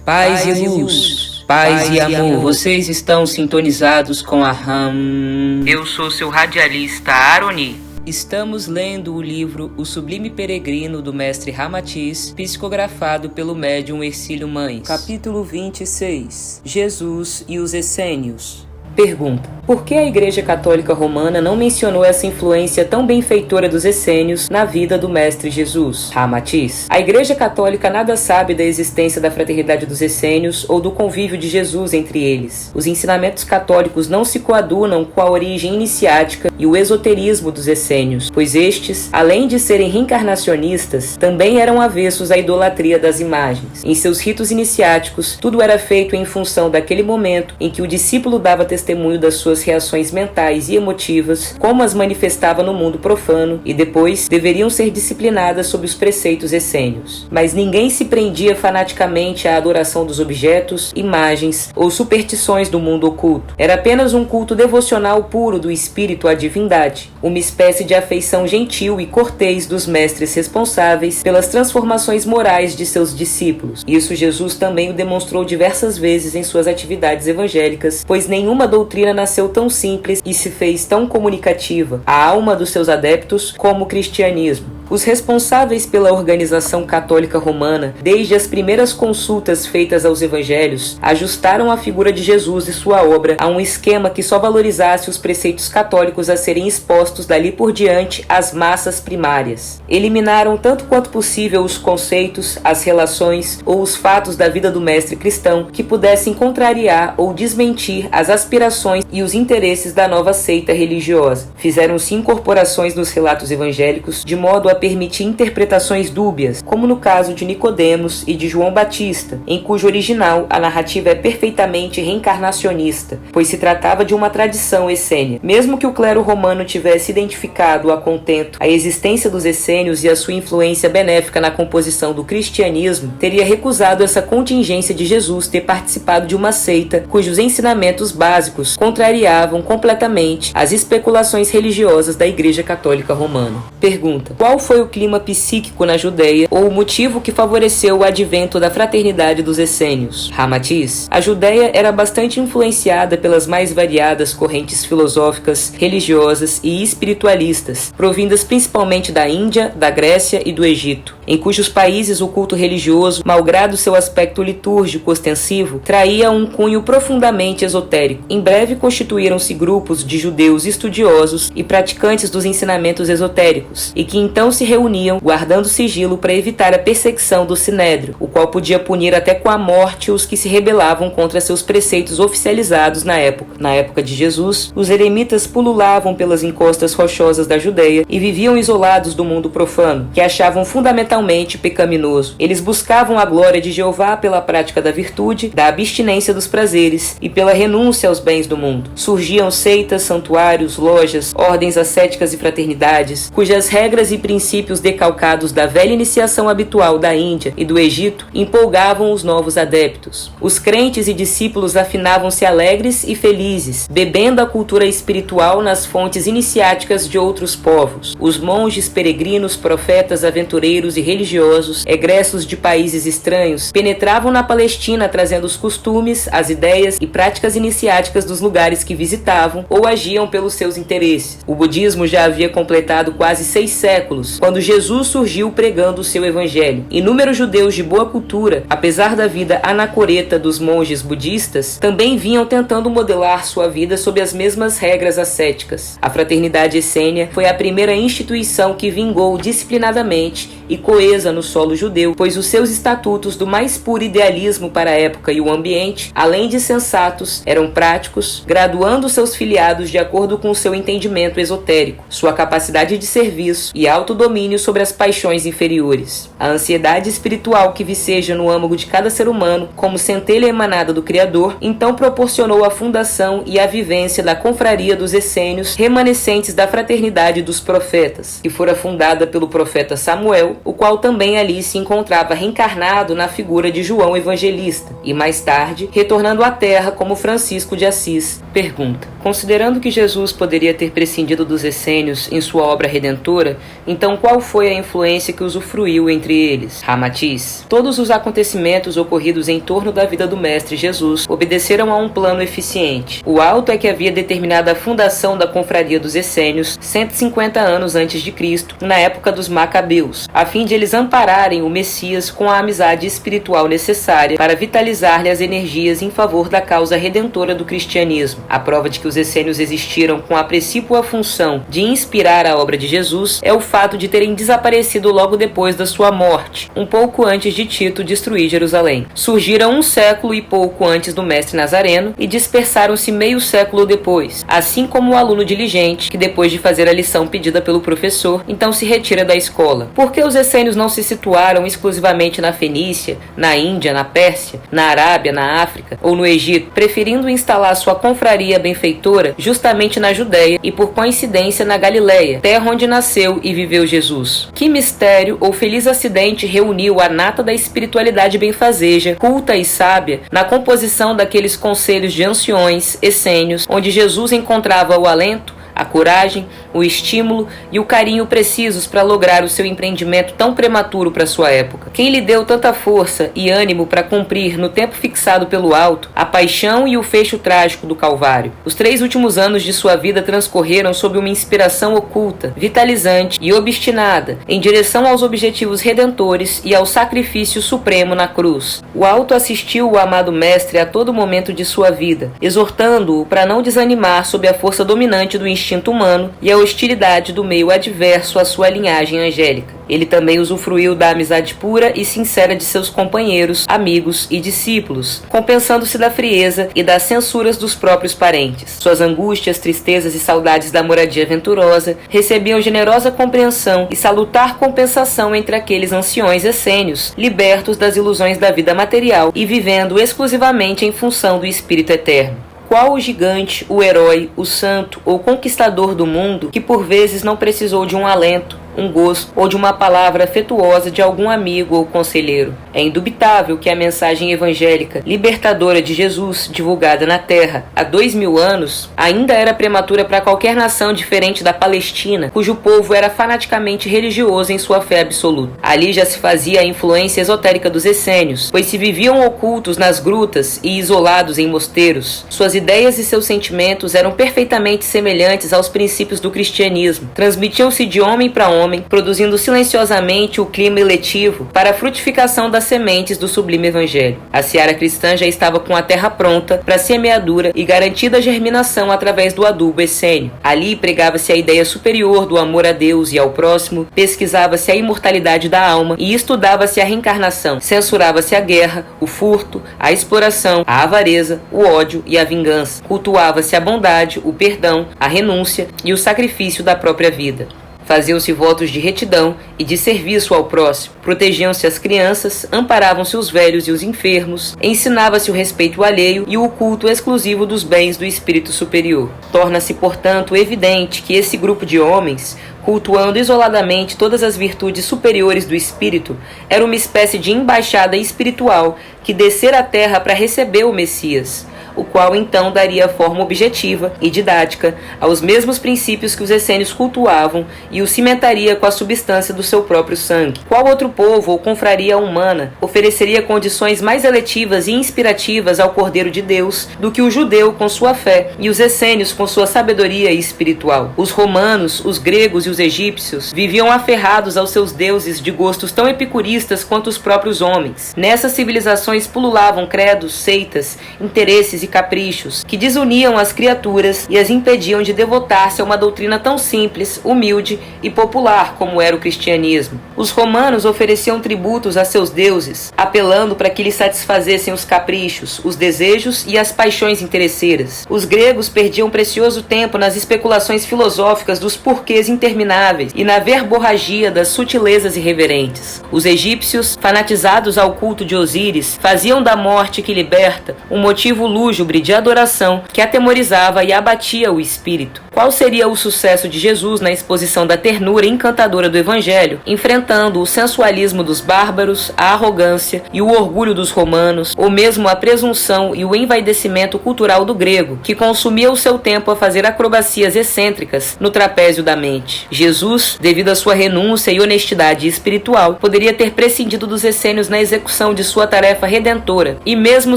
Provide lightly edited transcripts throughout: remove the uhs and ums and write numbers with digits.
Paz e luz, paz e amor, vocês estão sintonizados com a RAM. Eu sou seu radialista Aroni. Estamos lendo o livro O Sublime Peregrino do mestre Ramatiz, psicografado pelo médium Hercílio Mães. Capítulo 26. Jesus e os Essênios. Pergunta: por que a Igreja Católica Romana não mencionou essa influência tão benfeitora dos essênios na vida do Mestre Jesus? Ramatiz: a Igreja Católica nada sabe da existência da fraternidade dos essênios ou do convívio de Jesus entre eles. Os ensinamentos católicos não se coadunam com a origem iniciática e o esoterismo dos essênios, pois estes, além de serem reencarnacionistas, também eram avessos à idolatria das imagens. Em seus ritos iniciáticos, tudo era feito em função daquele momento em que o discípulo dava testemunho das suas reações mentais e emotivas, como as manifestava no mundo profano, e depois deveriam ser disciplinadas sob os preceitos essênios. Mas ninguém se prendia fanaticamente à adoração dos objetos, imagens ou superstições do mundo oculto. Era apenas um culto devocional puro do espírito à divindade, uma espécie de afeição gentil e cortês dos mestres responsáveis pelas transformações morais de seus discípulos. Isso Jesus também o demonstrou diversas vezes em suas atividades evangélicas, pois nenhuma doutrina nasceu tão simples e se fez tão comunicativa à alma dos seus adeptos como o cristianismo. Os responsáveis pela organização católica romana, desde as primeiras consultas feitas aos evangelhos, ajustaram a figura de Jesus e sua obra a um esquema que só valorizasse os preceitos católicos a serem expostos dali por diante às massas primárias. Eliminaram tanto quanto possível os conceitos, as relações ou os fatos da vida do mestre cristão que pudessem contrariar ou desmentir as aspirações e os interesses da nova seita religiosa. Fizeram-se incorporações nos relatos evangélicos de modo a permitir interpretações dúbias, como no caso de Nicodemos e de João Batista, em cujo original a narrativa é perfeitamente reencarnacionista, pois se tratava de uma tradição essênia. Mesmo que o clero romano tivesse identificado a contento a existência dos essênios e a sua influência benéfica na composição do cristianismo, teria recusado essa contingência de Jesus ter participado de uma seita cujos ensinamentos básicos contrariavam completamente as especulações religiosas da Igreja Católica Romana. Pergunta: qual foi o clima psíquico na Judéia ou o motivo que favoreceu o advento da fraternidade dos essênios? Ramatiz: a Judéia era bastante influenciada pelas mais variadas correntes filosóficas, religiosas e espiritualistas, provindas principalmente da Índia, da Grécia e do Egito, em cujos países o culto religioso, malgrado seu aspecto litúrgico ostensivo, traía um cunho profundamente esotérico. Em breve constituíram-se grupos de judeus estudiosos e praticantes dos ensinamentos esotéricos, e que então se reuniam, guardando sigilo para evitar a perseguição do Sinédrio, o qual podia punir até com a morte os que se rebelavam contra seus preceitos oficializados na época. Na época de Jesus, os eremitas pululavam pelas encostas rochosas da Judéia e viviam isolados do mundo profano, que achavam fundamentalmente pecaminoso. Eles buscavam a glória de Jeová pela prática da virtude, da abstinência dos prazeres e pela renúncia aos bens do mundo. Surgiam seitas, santuários, lojas, ordens ascéticas e fraternidades, cujas regras e princípios decalcados da velha iniciação habitual da Índia e do Egito empolgavam os novos adeptos. Os crentes e discípulos afinavam-se alegres e felizes, bebendo a cultura espiritual nas fontes iniciáticas de outros povos. Os monges, peregrinos, profetas, aventureiros e religiosos, egressos de países estranhos, penetravam na Palestina trazendo os costumes, as ideias e práticas iniciáticas dos lugares que visitavam ou agiam pelos seus interesses. O budismo já havia completado quase 6 séculos, quando Jesus surgiu pregando o seu evangelho. Inúmeros judeus de boa cultura, apesar da vida anacoreta dos monges budistas, também vinham tentando modelar sua vida sob as mesmas regras ascéticas. A fraternidade essênia foi a primeira instituição que vingou disciplinadamente e coesa no solo judeu, pois os seus estatutos do mais puro idealismo para a época e o ambiente, além de sensatos, eram práticos, graduando seus filiados de acordo com o seu entendimento esotérico, sua capacidade de serviço e autodomínio sobre as paixões inferiores. A ansiedade espiritual que viceja no âmago de cada ser humano, como centelha emanada do Criador, então proporcionou a fundação e a vivência da confraria dos essênios, remanescentes da fraternidade dos profetas, que fora fundada pelo profeta Samuel, o qual qual também ali se encontrava reencarnado na figura de João Evangelista, e mais tarde, retornando à Terra como Francisco de Assis. Pergunta: considerando que Jesus poderia ter prescindido dos essênios em sua obra redentora, então qual foi a influência que usufruiu entre eles? Ramatiz: todos os acontecimentos ocorridos em torno da vida do Mestre Jesus obedeceram a um plano eficiente. O alto é que havia determinado a fundação da Confraria dos Essênios 150 anos antes de Cristo, na época dos Macabeus, a fim de eles ampararem o Messias com a amizade espiritual necessária para vitalizar-lhe as energias em favor da causa redentora do cristianismo. A prova de que os essênios existiram com a precípua função de inspirar a obra de Jesus é o fato de terem desaparecido logo depois da sua morte, um pouco antes de Tito destruir Jerusalém. Surgiram um século e pouco antes do mestre Nazareno e dispersaram-se meio século depois, assim como o aluno diligente, que depois de fazer a lição pedida pelo professor, então se retira da escola. Por que os essênios não se situaram exclusivamente na Fenícia, na Índia, na Pérsia, na Arábia, na África ou no Egito, preferindo instalar sua confraria benfeitora justamente na Judéia e, por coincidência, na Galileia, terra onde nasceu e viveu Jesus? Que mistério ou feliz acidente reuniu a nata da espiritualidade benfazeja, culta e sábia, na composição daqueles conselhos de anciões, essênios, onde Jesus encontrava o alento, a coragem, o estímulo e o carinho precisos para lograr o seu empreendimento tão prematuro para sua época? Quem lhe deu tanta força e ânimo para cumprir, no tempo fixado pelo alto, a paixão e o fecho trágico do Calvário? Os 3 últimos anos de sua vida transcorreram sob uma inspiração oculta, vitalizante e obstinada, em direção aos objetivos redentores e ao sacrifício supremo na cruz. O alto assistiu o amado mestre a todo momento de sua vida, exortando-o para não desanimar sob a força dominante do instinto humano e a hostilidade do meio adverso à sua linhagem angélica. Ele também usufruiu da amizade pura e sincera de seus companheiros, amigos e discípulos, compensando-se da frieza e das censuras dos próprios parentes. Suas angústias, tristezas e saudades da moradia venturosa recebiam generosa compreensão e salutar compensação entre aqueles anciões essênios, libertos das ilusões da vida material e vivendo exclusivamente em função do Espírito Eterno. Qual o gigante, o herói, o santo ou conquistador do mundo que por vezes não precisou de um alento, um gosto ou de uma palavra afetuosa de algum amigo ou conselheiro? É indubitável que a mensagem evangélica libertadora de Jesus, divulgada na Terra há 2000 anos, ainda era prematura para qualquer nação diferente da Palestina, cujo povo era fanaticamente religioso em sua fé absoluta. Ali já se fazia a influência esotérica dos essênios, pois se viviam ocultos nas grutas e isolados em mosteiros. Suas ideias e seus sentimentos eram perfeitamente semelhantes aos princípios do cristianismo. Transmitiam-se de homem para homem, produzindo silenciosamente o clima eletivo para a frutificação das sementes do sublime evangelho. A seara cristã já estava com a terra pronta para semeadura e garantida a germinação através do adubo essênio. Ali pregava-se a ideia superior do amor a Deus e ao próximo, pesquisava-se a imortalidade da alma e estudava-se a reencarnação. Censurava-se a guerra, o furto, a exploração, a avareza, o ódio e a vingança. Cultuava-se a bondade, o perdão, a renúncia e o sacrifício da própria vida. Faziam-se votos de retidão e de serviço ao próximo, protegiam-se as crianças, amparavam-se os velhos e os enfermos, ensinava-se o respeito alheio e o culto exclusivo dos bens do espírito superior. Torna-se, portanto, evidente que esse grupo de homens, cultuando isoladamente todas as virtudes superiores do espírito, era uma espécie de embaixada espiritual que descera à terra para receber o Messias, o qual então daria forma objetiva e didática aos mesmos princípios que os essênios cultuavam e o cimentaria com a substância do seu próprio sangue. Qual outro povo ou confraria humana ofereceria condições mais eletivas e inspirativas ao Cordeiro de Deus do que o judeu com sua fé e os essênios com sua sabedoria espiritual? Os romanos, os gregos e os egípcios viviam aferrados aos seus deuses de gostos tão epicuristas quanto os próprios homens. Nessas civilizações pululavam credos, seitas, interesses e caprichos que desuniam as criaturas e as impediam de devotar-se a uma doutrina tão simples, humilde e popular como era o cristianismo. Os romanos ofereciam tributos a seus deuses, apelando para que lhes satisfazessem os caprichos, os desejos e as paixões interesseiras. Os gregos perdiam precioso tempo nas especulações filosóficas dos porquês intermináveis e na verborragia das sutilezas irreverentes. Os egípcios, fanatizados ao culto de Osíris, faziam da morte que liberta um motivo lúgubre de adoração que atemorizava e abatia o espírito. Qual seria o sucesso de Jesus na exposição da ternura encantadora do Evangelho, enfrentando o sensualismo dos bárbaros, a arrogância e o orgulho dos romanos, ou mesmo a presunção e o envaidecimento cultural do grego, que consumia o seu tempo a fazer acrobacias excêntricas no trapézio da mente? Jesus, devido à sua renúncia e honestidade espiritual, poderia ter prescindido dos essênios na execução de sua tarefa redentora, e mesmo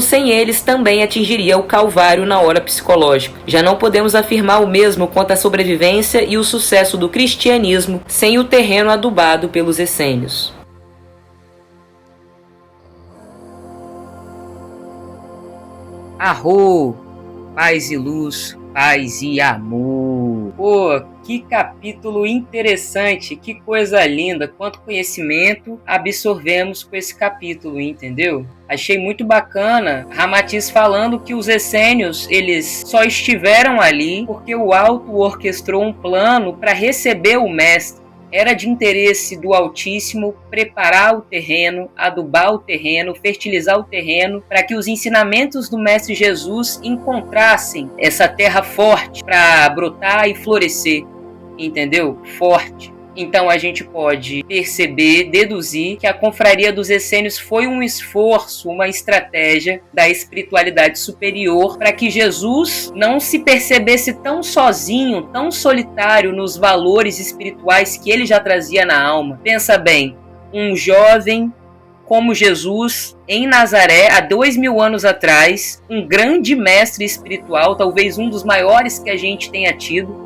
sem eles também atingiria o calvário na hora psicológica. Já não podemos afirmar o mesmo quanto à sobrevivência e o sucesso do cristianismo sem o terreno adubado pelos essênios. Arro! Paz e luz, paz e amor. Pô, que capítulo interessante, que coisa linda, quanto conhecimento absorvemos com esse capítulo, entendeu? Achei muito bacana Ramatiz falando que os essênios, eles só estiveram ali porque o Alto orquestrou um plano para receber o mestre. Era de interesse do Altíssimo preparar o terreno, adubar o terreno, fertilizar o terreno, para que os ensinamentos do Mestre Jesus encontrassem essa terra forte para brotar e florescer, entendeu? Forte. Então a gente pode perceber, deduzir que a confraria dos essênios foi um esforço, uma estratégia da espiritualidade superior para que Jesus não se percebesse tão sozinho, tão solitário nos valores espirituais que ele já trazia na alma. Pensa bem, um jovem como Jesus em Nazaré, há 2000 anos atrás, um grande mestre espiritual, talvez um dos maiores que a gente tenha tido,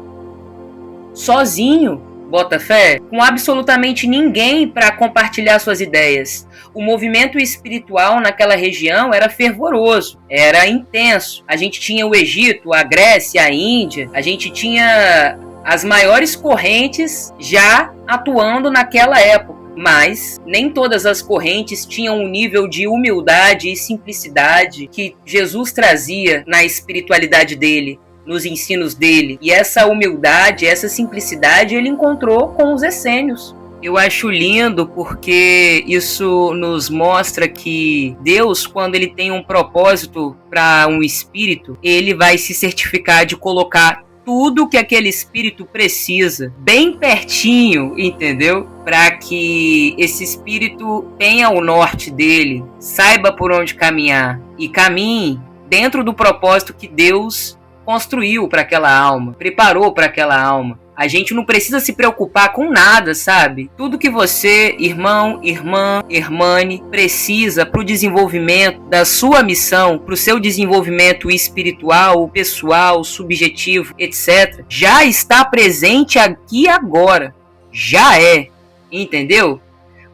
sozinho, bota fé, com absolutamente ninguém para compartilhar suas ideias. O movimento espiritual naquela região era fervoroso, era intenso. A gente tinha o Egito, a Grécia, a Índia, a gente tinha as maiores correntes já atuando naquela época. Mas nem todas as correntes tinham o nível de humildade e simplicidade que Jesus trazia na espiritualidade dele, nos ensinos dele. E essa humildade, essa simplicidade ele encontrou com os essênios. Eu acho lindo porque isso nos mostra que Deus, quando ele tem um propósito para um espírito, ele vai se certificar de colocar tudo que aquele espírito precisa bem pertinho, entendeu? Para que esse espírito tenha o norte dele, saiba por onde caminhar e caminhe dentro do propósito que Deus construiu para aquela alma, preparou para aquela alma. A gente não precisa se preocupar com nada, sabe? Tudo que você, irmão, irmã, irmane, precisa para o desenvolvimento da sua missão, para o seu desenvolvimento espiritual, pessoal, subjetivo, etc., já está presente aqui agora. Já é, entendeu?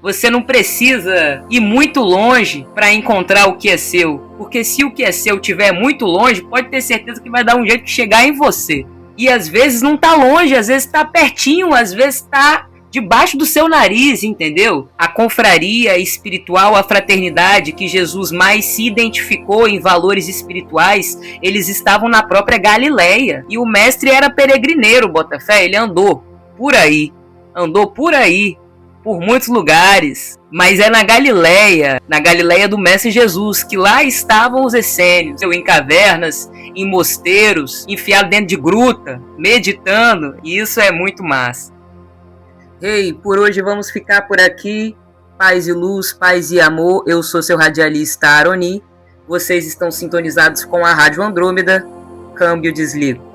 Você não precisa ir muito longe para encontrar o que é seu. Porque se o que é seu estiver muito longe, pode ter certeza que vai dar um jeito de chegar em você. E às vezes não está longe, às vezes está pertinho, às vezes está debaixo do seu nariz, entendeu? A confraria espiritual, a fraternidade que Jesus mais se identificou em valores espirituais, eles estavam na própria Galileia. E o mestre era peregrineiro, Botafé, ele andou por aí, por muitos lugares, mas é na Galileia do Mestre Jesus, que lá estavam os essênios, em cavernas, em mosteiros, enfiado dentro de gruta, meditando, e isso é muito massa. Ei, por hoje vamos ficar por aqui. Paz e luz, paz e amor, eu sou seu radialista Aroni, vocês estão sintonizados com a Rádio Andrômeda, câmbio desligo.